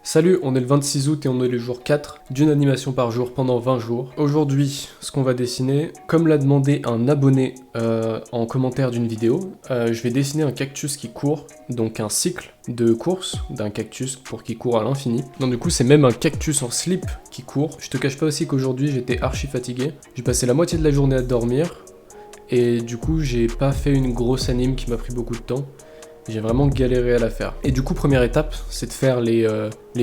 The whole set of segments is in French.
Salut, on est le 26 août et on est le jour 4 d'une animation par jour pendant 20 jours. Aujourd'hui, ce qu'on va dessiner, comme l'a demandé un abonné en commentaire d'une vidéo, je vais dessiner un cactus qui court, donc un cycle de course d'un cactus pour qu'il court à l'infini. Donc du coup, c'est même un cactus en slip qui court. Je te cache pas aussi qu'aujourd'hui, j'étais archi fatigué. J'ai passé la moitié de la journée à dormir et du coup, j'ai pas fait une grosse anime qui m'a pris beaucoup de temps. J'ai vraiment galéré à la faire. Et du coup, première étape, c'est de faire les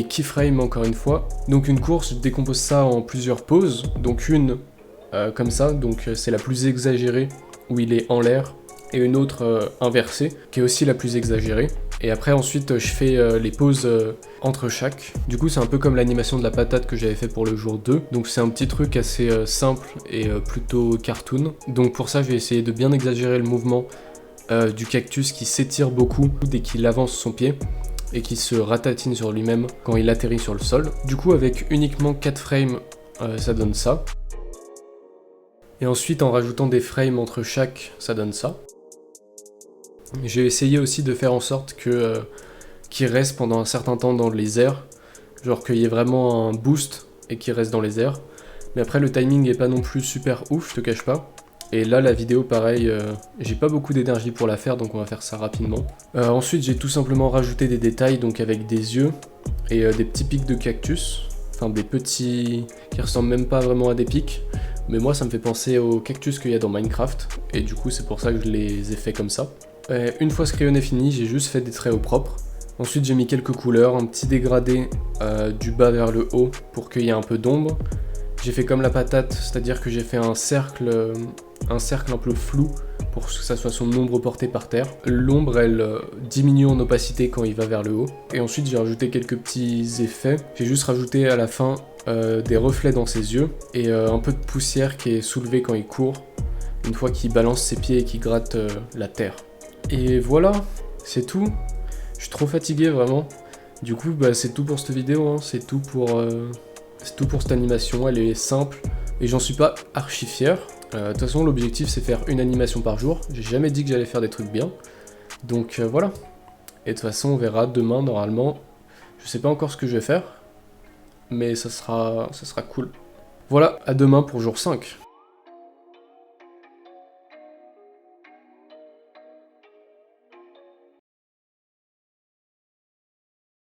keyframes encore une fois. Donc une course, je décompose ça en plusieurs poses. Donc une comme ça, donc c'est la plus exagérée, où il est en l'air. Et une autre inversée, qui est aussi la plus exagérée. Et après, ensuite, je fais les pauses entre chaque. Du coup, c'est un peu comme l'animation de la patate que j'avais fait pour le jour 2. Donc c'est un petit truc assez simple et plutôt cartoon. Donc pour ça, je vais essayer de bien exagérer le mouvement du cactus qui s'étire beaucoup dès qu'il avance son pied et qui se ratatine sur lui-même quand il atterrit sur le sol. Du coup, avec uniquement 4 frames, ça donne ça. Et ensuite, en rajoutant des frames entre chaque, ça donne ça. J'ai essayé aussi de faire en sorte que qu'il reste pendant un certain temps dans les airs, genre qu'il y ait vraiment un boost et qu'il reste dans les airs. Mais après, le timing est pas non plus super ouf, je te cache pas. Et là, la vidéo, pareil, j'ai pas beaucoup d'énergie pour la faire, donc on va faire ça rapidement. Ensuite, j'ai tout simplement rajouté des détails, donc avec des yeux et des petits pics de cactus. Enfin, des petits qui ressemblent même pas vraiment à des pics. Mais moi, ça me fait penser aux cactus qu'il y a dans Minecraft. Et du coup, c'est pour ça que je les ai fait comme ça. Une fois ce crayon est fini, j'ai juste fait des traits au propre. Ensuite, j'ai mis quelques couleurs, un petit dégradé du bas vers le haut pour qu'il y ait un peu d'ombre. J'ai fait comme la patate, c'est-à-dire que j'ai fait un cercle un peu flou pour que ça soit son ombre portée par terre. L'ombre, elle diminue en opacité quand il va vers le haut. Et ensuite, j'ai rajouté quelques petits effets. J'ai juste rajouté à la fin des reflets dans ses yeux et un peu de poussière qui est soulevée quand il court, une fois qu'il balance ses pieds et qu'il gratte la terre. Et voilà, c'est tout. Je suis trop fatigué, vraiment. Du coup, c'est tout pour cette vidéo, hein. C'est tout pour cette animation, elle est simple et j'en suis pas archi fier. De toute façon, l'objectif c'est faire une animation par jour. J'ai jamais dit que j'allais faire des trucs bien. Donc voilà. Et de toute façon, on verra demain normalement. Je sais pas encore ce que je vais faire, mais ça sera cool. Voilà, à demain pour jour 5.